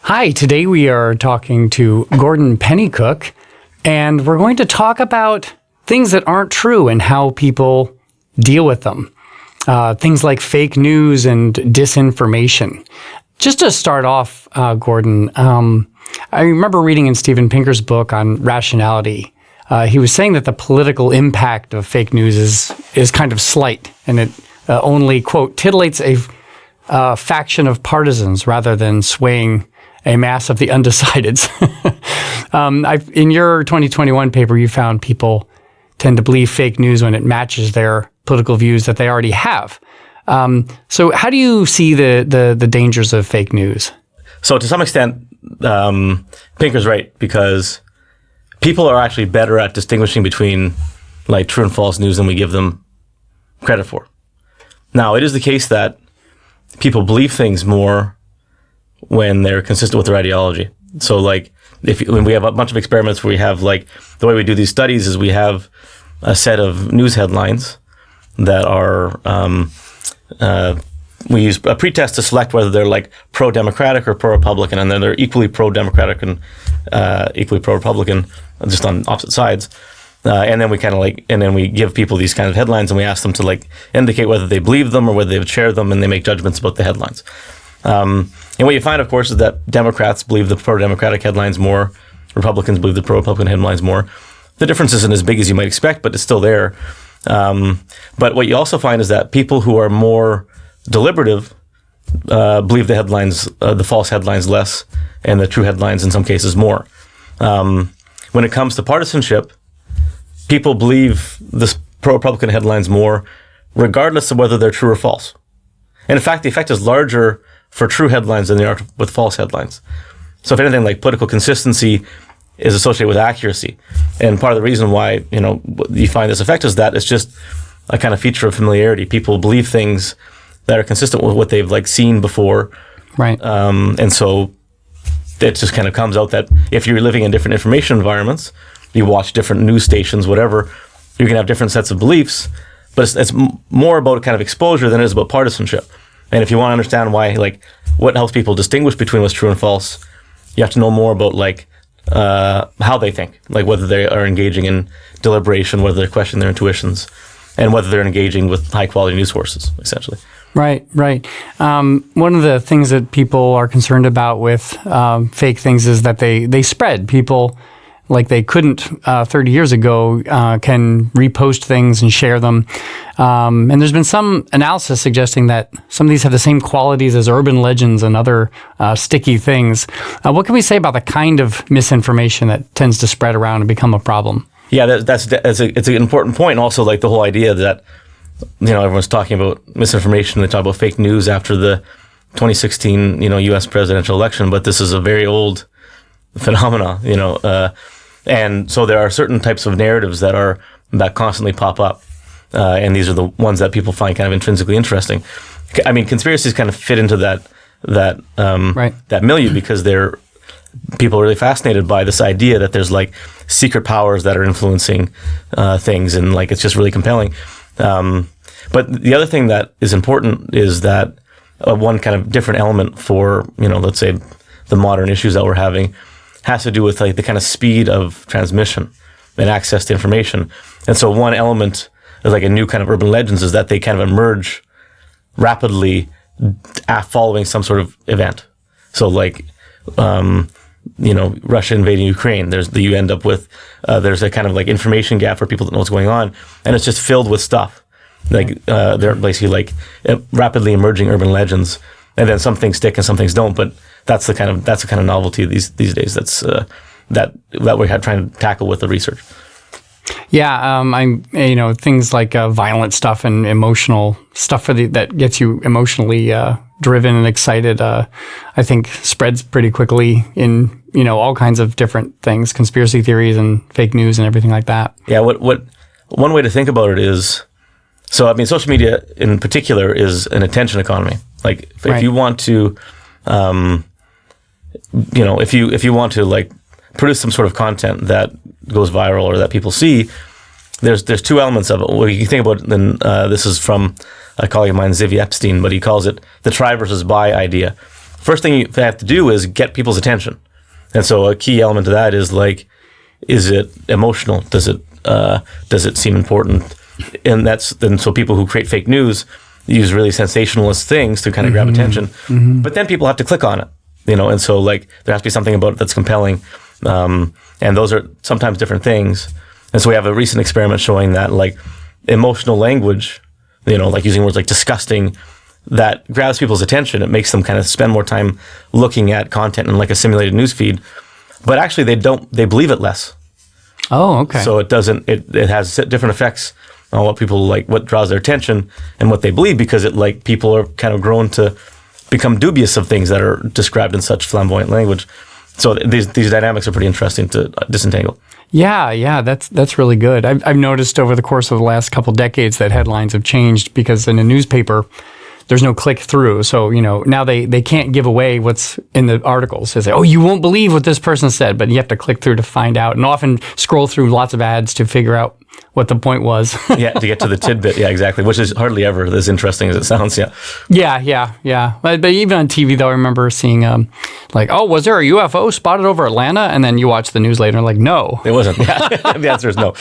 Hi, today we are talking to Gordon Pennycook, and we're going to talk about things that aren't true and how people deal with them. Things like fake news and disinformation. Just to start off, Gordon, I remember reading in Steven Pinker's book on rationality, he was saying that the political impact of fake news is kind of slight, and it only, quote, titillates a faction of partisans rather than swaying a mass of the undecideds. In your 2021 paper, you found people tend to believe fake news when it matches their political views that they already have. So how do you see the dangers of fake news? So to some extent, Pinker's right, because people are actually better at distinguishing between like true and false news than we give them credit for. Now, it is the case that people believe things more when they're consistent with their ideology. So like when we have a bunch of experiments where we have like, the way we do these studies is we have a set of news headlines that are, we use a pretest to select whether they're like pro-democratic or pro-republican, and then they're equally pro-democratic and equally pro-republican, just on opposite sides. And then we kind of like, and then we give people these kind of headlines and we ask them to like indicate whether they believe them or whether they've shared them, and they make judgments about the headlines. And what you find, of course, is that Democrats believe the pro-democratic headlines more, Republicans believe the pro-republican headlines more. The difference isn't as big as you might expect, but it's still there. But what you also find is that people who are more deliberative believe the headlines, the false headlines less, and the true headlines in some cases more. When it comes to partisanship, people believe the pro-republican headlines more, regardless of whether they're true or false. And in fact, the effect is larger for true headlines than they are with false headlines. So if anything, like political consistency is associated with accuracy. And part of the reason why, you find this effect is that it's just a kind of feature of familiarity. People believe things that are consistent with what they've like seen before. Right. And so it just kind of comes out that if you're living in different information environments, you watch different news stations, whatever, you can have different sets of beliefs, but it's more about kind of exposure than it is about partisanship. And if you want to understand why, like, what helps people distinguish between what's true and false, you have to know more about, like, how they think, like whether they are engaging in deliberation, whether they're questioning their intuitions, and whether they're engaging with high-quality news sources, essentially. Right. One of the things that people are concerned about with fake things is that they spread. People, like they couldn't 30 years ago, can repost things and share them. And there's been some analysis suggesting that some of these have the same qualities as urban legends and other sticky things. What can we say about the kind of misinformation that tends to spread around and become a problem? Yeah, it's an important point. And also, like the whole idea that, everyone's talking about misinformation. They talk about fake news after the 2016, U.S. presidential election, but this is a very old phenomena, and so there are certain types of narratives that constantly pop up, and these are the ones that people find kind of intrinsically interesting. I mean, conspiracies kind of fit into that milieu because people are really fascinated by this idea that there's like secret powers that are influencing things, and like it's just really compelling. But the other thing that is important is that one kind of different element for let's say the modern issues that we're having has to do with like the kind of speed of transmission and access to information. And so one element is like a new kind of urban legends is that they kind of emerge rapidly following some sort of event. So like, Russia invading Ukraine, you end up with, there's a kind of like information gap for people that know what's going on. And it's just filled with stuff. Like, they're basically like rapidly emerging urban legends. And then some things stick and some things don't, but that's the kind of novelty these days. That's that we're trying to tackle with the research. Yeah, things like violent stuff and emotional stuff that gets you emotionally driven and excited. I think spreads pretty quickly in all kinds of different things, conspiracy theories and fake news and everything like that. Yeah, what one way to think about it is, so I mean, social media in particular is an attention economy. Like if you want to, if you want to like produce some sort of content that goes viral or that people see, there's two elements of it. Well, you can think about, then this is from a colleague of mine, Zivy Epstein, but he calls it the try versus buy idea. first thing you have to do is get people's attention. And so a key element of that is like, is it emotional? Does it seem important? And so people who create fake news use really sensationalist things to kind of grab attention. But then people have to click on it, and so like there has to be something about it that's compelling. And those are sometimes different things. And so we have a recent experiment showing that like emotional language, like using words like disgusting, that grabs people's attention. It makes them kind of spend more time looking at content in like a simulated news feed. But actually they believe it less. Oh, okay. So it has different effects on what people like, what draws their attention and what they believe, because it like people are kind of grown to become dubious of things that are described in such flamboyant language. So these dynamics are pretty interesting to disentangle. Yeah, that's really good. I've noticed over the course of the last couple decades that headlines have changed, because in a newspaper, there's no click through. So, now they can't give away what's in the articles. They say, oh, you won't believe what this person said, but you have to click through to find out, and often scroll through lots of ads to figure out what the point was. Yeah, to get to the tidbit. Yeah, exactly. Which is hardly ever as interesting as it sounds. Yeah. Yeah. But even on TV, though, I remember seeing like, oh, was there a UFO spotted over Atlanta? And then you watch the news later and like, no. It wasn't. Yeah. The answer is no.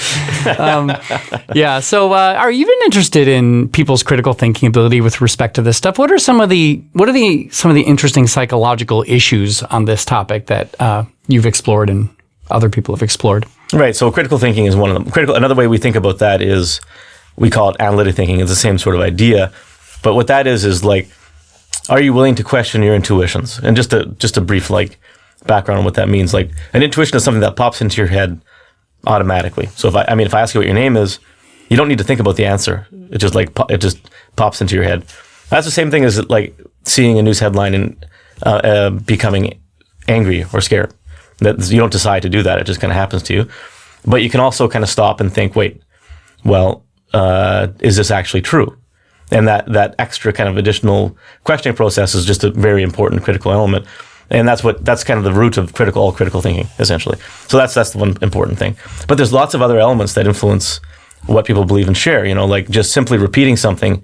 Yeah. So are you even interested in people's critical thinking ability with respect to this stuff? What are some of the interesting psychological issues on this topic that you've explored and other people have explored? Right. So critical thinking is one of them. Another way we think about that is we call it analytic thinking. It's the same sort of idea. But what that is like, are you willing to question your intuitions? And just a brief like background on what that means. Like an intuition is something that pops into your head automatically. So if I ask you what your name is, you don't need to think about the answer. It just pops into your head. That's the same thing as like seeing a news headline and becoming angry or scared. That you don't decide to do that. It just kind of happens to you. But you can also kind of stop and think, wait, well, is this actually true? And that extra kind of additional questioning process is just a very important critical element. And that's kind of the root of all critical thinking, essentially. So that's the one important thing. But there's lots of other elements that influence what people believe and share. Like just simply repeating something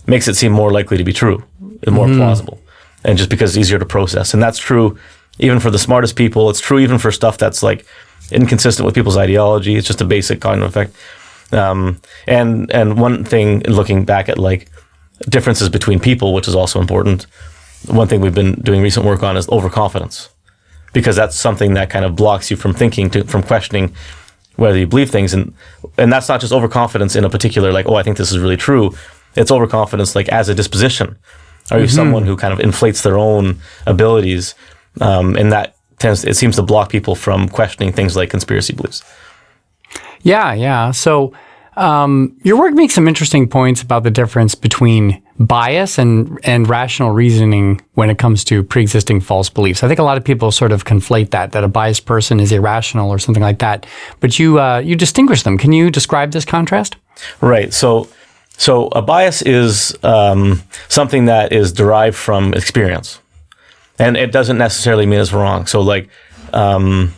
makes it seem more likely to be true and more plausible. And just because it's easier to process. And that's true even for the smartest people. It's true even for stuff that's like inconsistent with people's ideology. It's just a basic cognitive effect. And one thing, looking back at like differences between people, which is also important, one thing we've been doing recent work on is overconfidence, because that's something that kind of blocks you from from questioning whether you believe things. And that's not just overconfidence in a particular like, oh, I think this is really true. It's overconfidence like as a disposition. Are you someone who kind of inflates their own abilities? And that it seems to block people from questioning things like conspiracy beliefs. Yeah. So your work makes some interesting points about the difference between bias and rational reasoning when it comes to pre-existing false beliefs. I think a lot of people sort of conflate that a biased person is irrational or something like that. But you distinguish them. Can you describe this contrast? Right. So a bias is something that is derived from experience. And it doesn't necessarily mean it's wrong. So like, one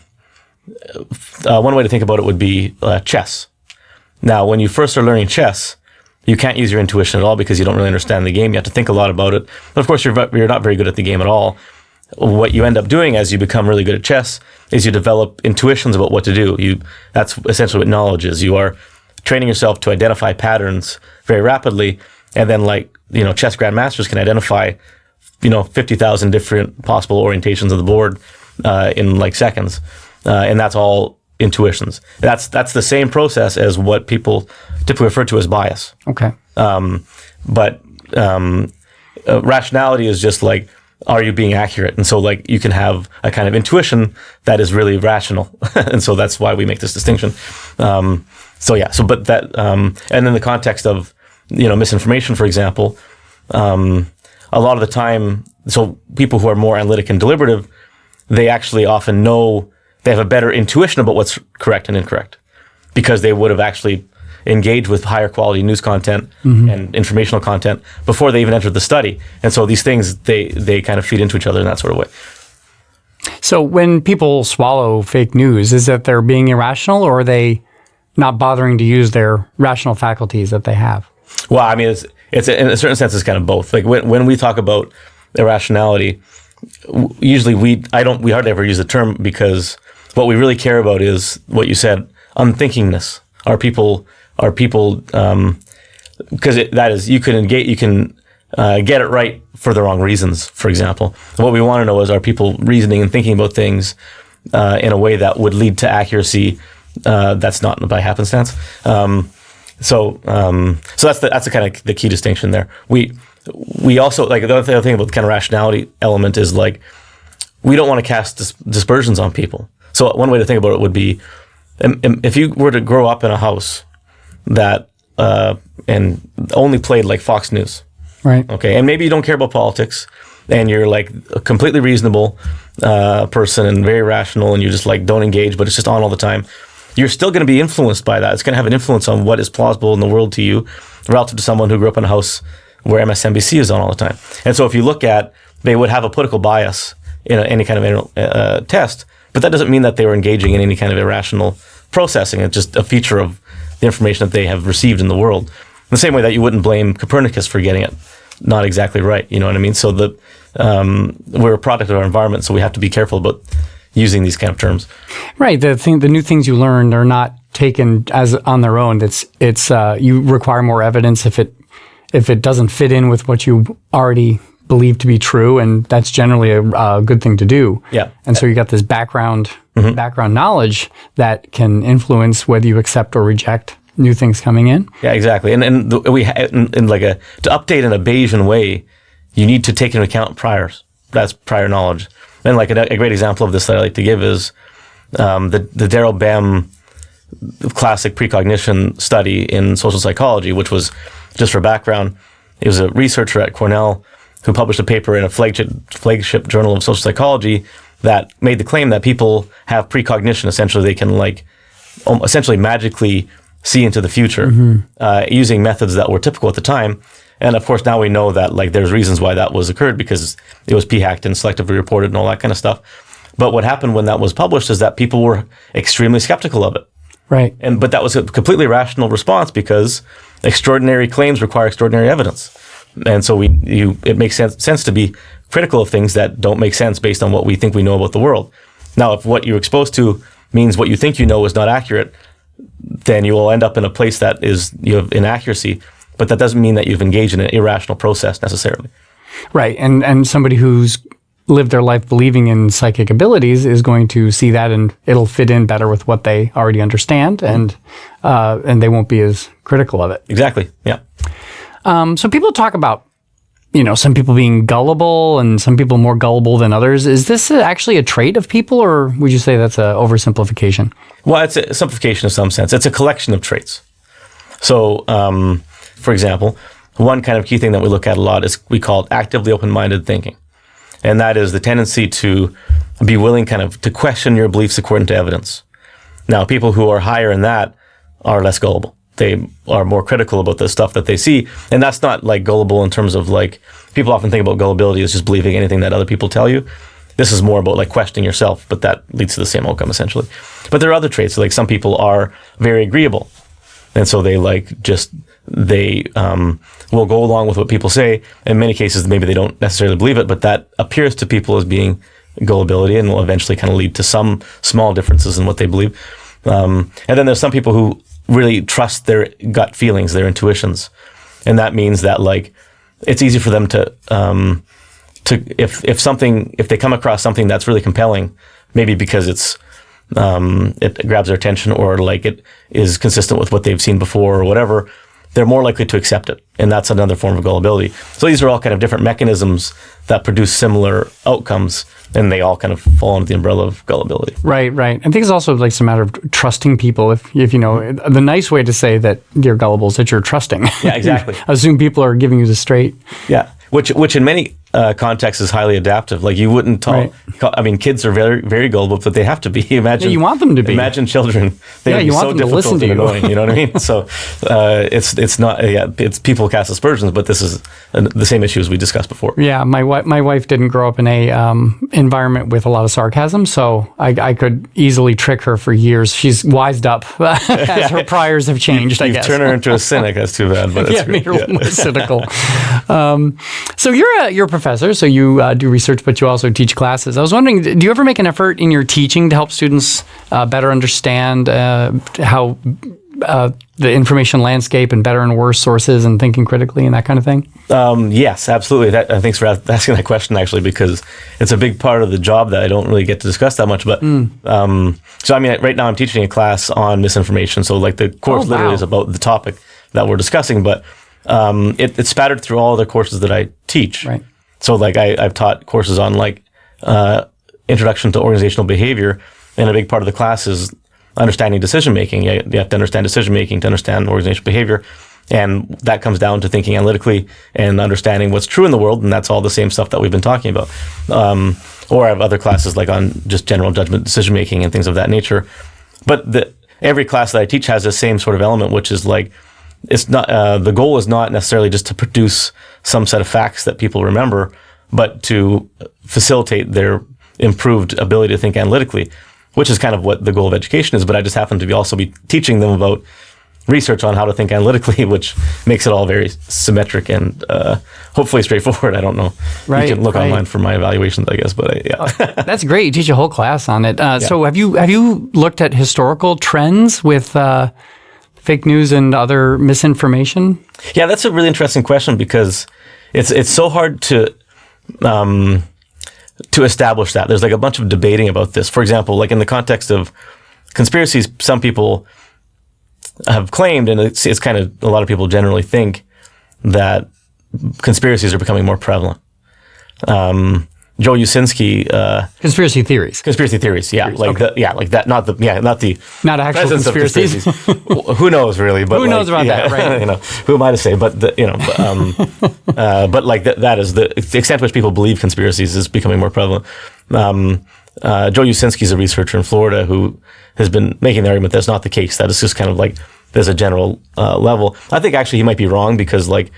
way to think about it would be chess. Now, when you first are learning chess, you can't use your intuition at all because you don't really understand the game. You have to think a lot about it. But of course, you're not very good at the game at all. What you end up doing as you become really good at chess is you develop intuitions about what to do. That's essentially what knowledge is. You are training yourself to identify patterns very rapidly. And then chess grandmasters can identify 50,000 different possible orientations of the board in like seconds. And that's all intuitions. That's the same process as what people typically refer to as bias. Okay. But rationality is just like, are you being accurate? And so like you can have a kind of intuition that is really rational. And so that's why we make this distinction. And in the context of, misinformation, for example, a lot of the time, so people who are more analytic and deliberative, they actually often know, they have a better intuition about what's correct and incorrect, because they would have actually engaged with higher quality news content and informational content before they even entered the study. And so these things, they kind of feed into each other in that sort of way. So when people swallow fake news, is that they're being irrational, or are they not bothering to use their rational faculties that they have? Well, I mean, it's in a certain sense, it's kind of both. Like when we talk about irrationality, usually we hardly ever use the term, because what we really care about is what you said, unthinkingness. Are people because that is, you can get it right for the wrong reasons, for example. What we want to know is, are people reasoning and thinking about things in a way that would lead to accuracy that's not by happenstance. So that's the kind of the key distinction there. We also, like, the other thing about the kind of rationality element is, like, we don't want to cast dispersions on people. So one way to think about it would be, if you were to grow up in a house that and only played like Fox News, right? Okay, and maybe you don't care about politics, and you're like a completely reasonable person and very rational, and you just like don't engage, but it's just on all the time. You're still going to be influenced by that. It's going to have an influence on what is plausible in the world to you, relative to someone who grew up in a house where MSNBC is on all the time. And so if you look at, they would have a political bias in any kind of test, but that doesn't mean that they were engaging in any kind of irrational processing. It's just a feature of the information that they have received in the world. In the same way that you wouldn't blame Copernicus for getting it not exactly right. You know what I mean? So we're a product of our environment, so we have to be careful about using these kind of terms. Right. The new things you learn are not taken as on their own. It's you require more evidence if it doesn't fit in with what you already believe to be true, and that's generally a good thing to do. Yeah. And so you got this background knowledge that can influence whether you accept or reject new things coming in. Yeah, exactly. And to update in a Bayesian way, you need to take into account that's prior knowledge. And like a great example of this that I like to give is the Darrell Bem classic precognition study in social psychology, which was, just for background, he was a researcher at Cornell who published a paper in a flagship journal of social psychology that made the claim that people have precognition. Essentially, they can essentially magically see into the future using methods that were typical at the time. And of course, now we know that there's reasons why that was occurred, because it was p-hacked and selectively reported and all that kind of stuff. But what happened when that was published is that people were extremely skeptical of it. Right. But that was a completely rational response, because extraordinary claims require extraordinary evidence. And so it makes sense to be critical of things that don't make sense based on what we think we know about the world. Now, if what you're exposed to means what you think you know is not accurate, then you will end up in a place that you have inaccuracy. But that doesn't mean that you've engaged in an irrational process necessarily. Right. And somebody who's lived their life believing in psychic abilities is going to see that, and it'll fit in better with what they already understand, and they won't be as critical of it. Exactly. Yeah. So people talk about, some people being gullible and some people more gullible than others. Is this actually a trait of people, or would you say that's an oversimplification? Well, it's a simplification in some sense. It's a collection of traits. So, for example, one kind of key thing that we look at a lot is we call it actively open-minded thinking. And that is the tendency to be willing to question your beliefs according to evidence. Now, people who are higher in that are less gullible. They are more critical about the stuff that they see. And that's not gullible in terms of people often think about gullibility as just believing anything that other people tell you. This is more about questioning yourself, but that leads to the same outcome essentially. But there are other traits. Some people are very agreeable. And so they will go along with what people say. In many cases, maybe they don't necessarily believe it, but that appears to people as being gullibility, and will eventually kind of lead to some small differences in what they believe. And then there's some people who really trust their gut feelings, their intuitions. And that means that it's easy for them to if they come across something that's really compelling, maybe because it grabs their attention, or it is consistent with what they've seen before or whatever, they're more likely to accept it. And that's another form of gullibility. So these are all kind of different mechanisms that produce similar outcomes, and they all kind of fall under the umbrella of gullibility. Right. I think it's also it's a matter of trusting people. If the nice way to say that you're gullible is that you're trusting. Yeah, exactly. Assume people are giving you the straight. Yeah, which in many contexts is highly adaptive. You wouldn't talk. Right. Kids are very, very gullible, but they have to be. Imagine you want them to be. Imagine children. They would be so difficult and annoying. You know what I mean? So it's not. Yeah, it's people cast aspersions, but this is the same issue as we discussed before. Yeah, my wife didn't grow up in a environment with a lot of sarcasm, so I could easily trick her for years. She's wised up as her priors have changed. I guess turn her into a cynic. That's too bad. But made her a little more cynical. So you're a professor, so you do research, but you also teach classes. I was wondering, do you ever make an effort in your teaching to help students better understand how the information landscape and better and worse sources and thinking critically and that kind of thing? Yes, absolutely. Thanks for asking that question, actually, because it's a big part of the job that I don't really get to discuss that much. But so, I mean, right now I'm teaching a class on misinformation. So, like, the course literally is about the topic that we're discussing, but it's spattered through all the courses that I teach. Right. So, like, I've taught courses on, like, introduction to organizational behavior, and a big part of the class is understanding decision-making. You have to understand decision-making to understand organizational behavior. And that comes down to thinking analytically and understanding what's true in the world. And that's all the same stuff that we've been talking about. Or I have other classes like on just general judgment decision-making and things of that nature. But every class that I teach has the same sort of element, which is like, it's not, the goal is not necessarily just to produce some set of facts that people remember, but to facilitate their improved ability to think analytically, which is kind of what the goal of education is. But I just happen to also be teaching them about research on how to think analytically, which makes it all very symmetric and hopefully straightforward. I don't know. Right, you can look online for my evaluations, I guess. But yeah, that's great. You teach a whole class on it. So have you looked at historical trends with fake news and other misinformation? Yeah, that's a really interesting question because it's so hard to establish that. There's like a bunch of debating about this. For example, like in the context of conspiracies, some people have claimed, and it's kind of, a lot of people generally think that conspiracies are becoming more prevalent. Joe Usinski, conspiracy theories, yeah, like okay. like that, not actual conspiracies. Who knows, really? But who knows about that, right? You know, who am I to say? But but like that is the extent to which people believe conspiracies is becoming more prevalent. Joe Usinski is a researcher in Florida who has been making the argument that's not the case. That it's just kind of like there's a general level. I think actually he might be wrong because, like,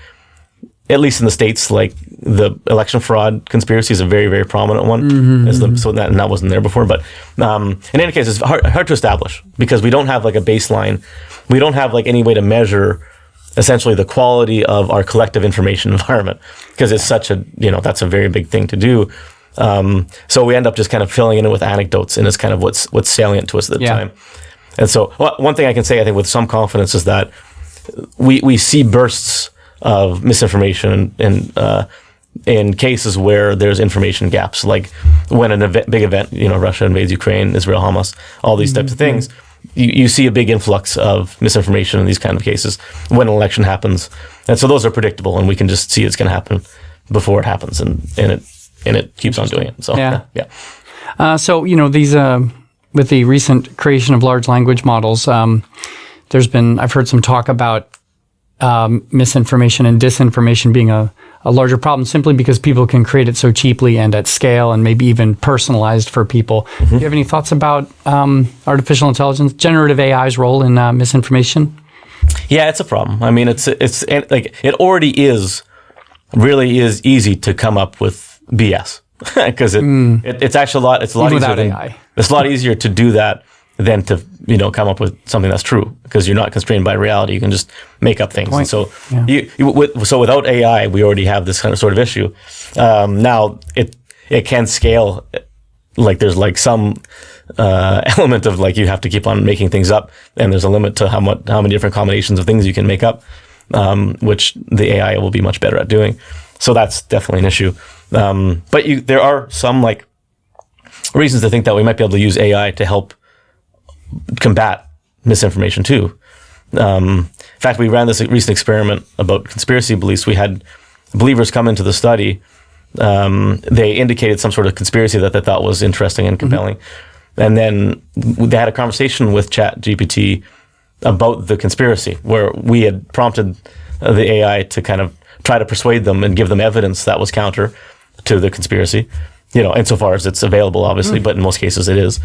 at least in the States, like the election fraud conspiracy is a very, very prominent one. So that wasn't there before. But in any case, it's hard to establish because we don't have like a baseline. We don't have like any way to measure essentially the quality of our collective information environment because it's such a, that's a very big thing to do. So we end up just kind of filling in with anecdotes, and it's kind of what's salient to us at the time. And so one thing I can say, I think with some confidence, is that we see bursts of misinformation in cases where there's information gaps, like when big event, Russia invades Ukraine, Israel, Hamas, all these types of things. You see a big influx of misinformation in these kind of cases when an election happens. And so those are predictable, and we can just see it's going to happen before it happens, and it keeps on doing it. So, so, these, with the recent creation of large language models, I've heard some talk about misinformation and disinformation being a larger problem simply because people can create it so cheaply and at scale and maybe even personalized for people. Do you have any thoughts about artificial intelligence, generative AI's role in misinformation? Yeah, it's a problem. I mean, it's like it already really is easy to come up with BS because it's actually a lot easier AI. It's a lot easier to do that than to come up with something that's true because you're not constrained by reality. You can just make up things. And so so without AI, we already have this kind of sort of issue. Now it can scale. Like there's like some element of like you have to keep on making things up, and there's a limit to how many different combinations of things you can make up, which the AI will be much better at doing. So that's definitely an issue. But there are some like reasons to think that we might be able to use AI to help combat misinformation too. In fact, we ran this recent experiment about conspiracy beliefs. We had believers come into the study. They indicated some sort of conspiracy that they thought was interesting and compelling. And then they had a conversation with ChatGPT about the conspiracy, where we had prompted the AI to kind of try to persuade them and give them evidence that was counter to the conspiracy, insofar as it's available, obviously, but in most cases it is.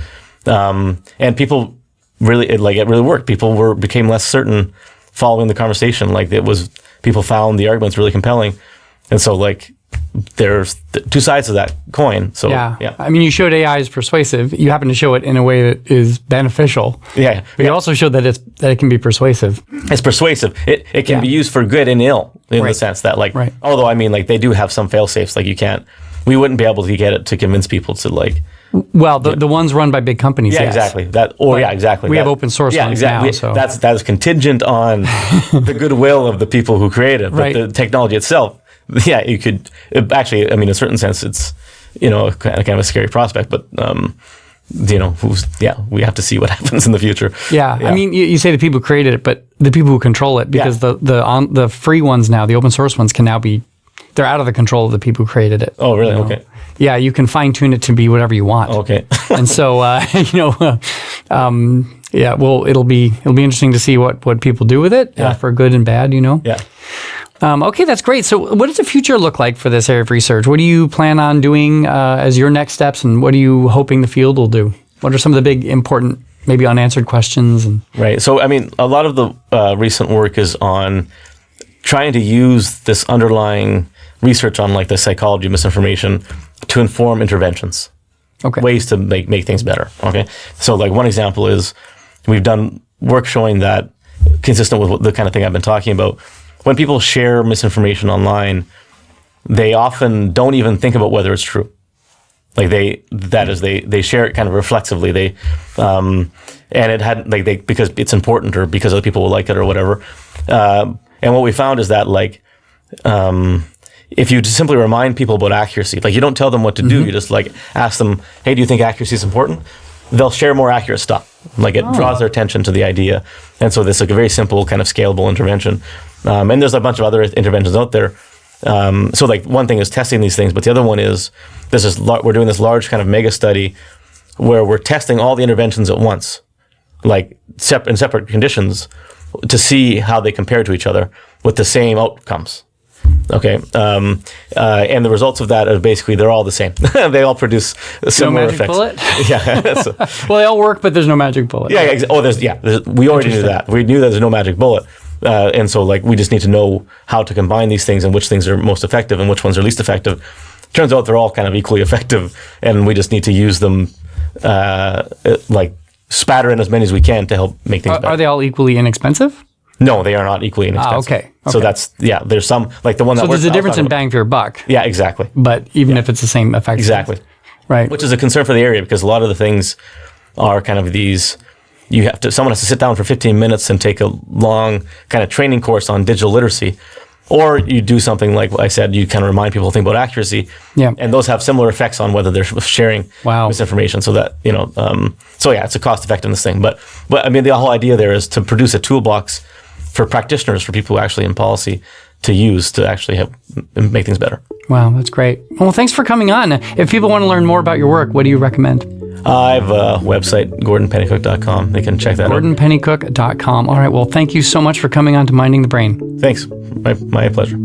And people really, it really worked. People became less certain following the conversation. Like people found the arguments really compelling. And so like there's two sides to that coin. So yeah. I mean, you showed AI is persuasive. You happen to show it in a way that is beneficial. Yeah. But you also showed that it can be persuasive. It's persuasive. It can be used for good and ill in the sense that like, although I mean, like they do have some fail safes. Like we wouldn't be able to get it to convince people to like. Well, the ones run by big companies. Yeah, yes. exactly. Exactly. We have open source ones now. So that is contingent on the goodwill of the people who create it. But the technology itself, you could actually. I mean, in a certain sense, it's kind of a scary prospect. But we have to see what happens in the future. Yeah. I mean, you say the people who created it, but the people who control it, because the free ones now, the open source ones, can now be. They're out of the control of the people who created it. Oh, really? Okay. Yeah, you can fine tune it to be whatever you want. Okay. And so, it'll be interesting to see what people do with it for good and bad. Yeah. Okay, that's great. So, what does the future look like for this area of research? What do you plan on doing as your next steps, and what are you hoping the field will do? What are some of the big, important, maybe unanswered questions? Right. So, I mean, a lot of the recent work is on trying to use this underlying research on like the psychology of misinformation to inform interventions, ways to make things better. Okay, so like one example is we've done work showing that, consistent with the kind of thing I've been talking about, when people share misinformation online, they often don't even think about whether it's true. Like they share it kind of reflexively. And it had because it's important or because other people will like it or whatever. And what we found is that like. If you just simply remind people about accuracy, like you don't tell them what to do, you just like ask them, hey, do you think accuracy is important? They'll share more accurate stuff. Like it draws their attention to the idea. And so this is like a very simple kind of scalable intervention. And there's a bunch of other interventions out there. So like one thing is testing these things, but the other one is we're doing this large kind of mega study where we're testing all the interventions at once, like in separate conditions, to see how they compare to each other with the same outcomes. Okay, and the results of that are basically they're all the same. They all produce similar effects. No magic bullet? Yeah. Well, they all work, but there's no magic bullet. Yeah. We already knew that. We knew that there's no magic bullet, and so like we just need to know how to combine these things and which things are most effective and which ones are least effective. Turns out they're all kind of equally effective, and we just need to use them, like spatter in as many as we can to help make things better. Are they all equally inexpensive? No, they are not equally inexpensive. Okay. So there's some, like the one that So there's a difference in bang for your buck. Yeah, exactly. But even if it's the same effect. Exactly. Right. Which is a concern for the area because a lot of the things are kind of these, someone has to sit down for 15 minutes and take a long kind of training course on digital literacy. Or you do something like I said, you kind of remind people to think about accuracy. Yeah. And those have similar effects on whether they're sharing misinformation. So that, it's a cost effectiveness thing. But I mean, the whole idea there is to produce a toolbox for practitioners, for people who are actually in policy to use to actually make things better. Wow, that's great. Well, thanks for coming on. If people want to learn more about your work, what do you recommend? I have a website, GordonPennycook.com. They can check that out. GordonPennycook.com. All right, well, thank you so much for coming on to Minding the Brain. Thanks. My pleasure.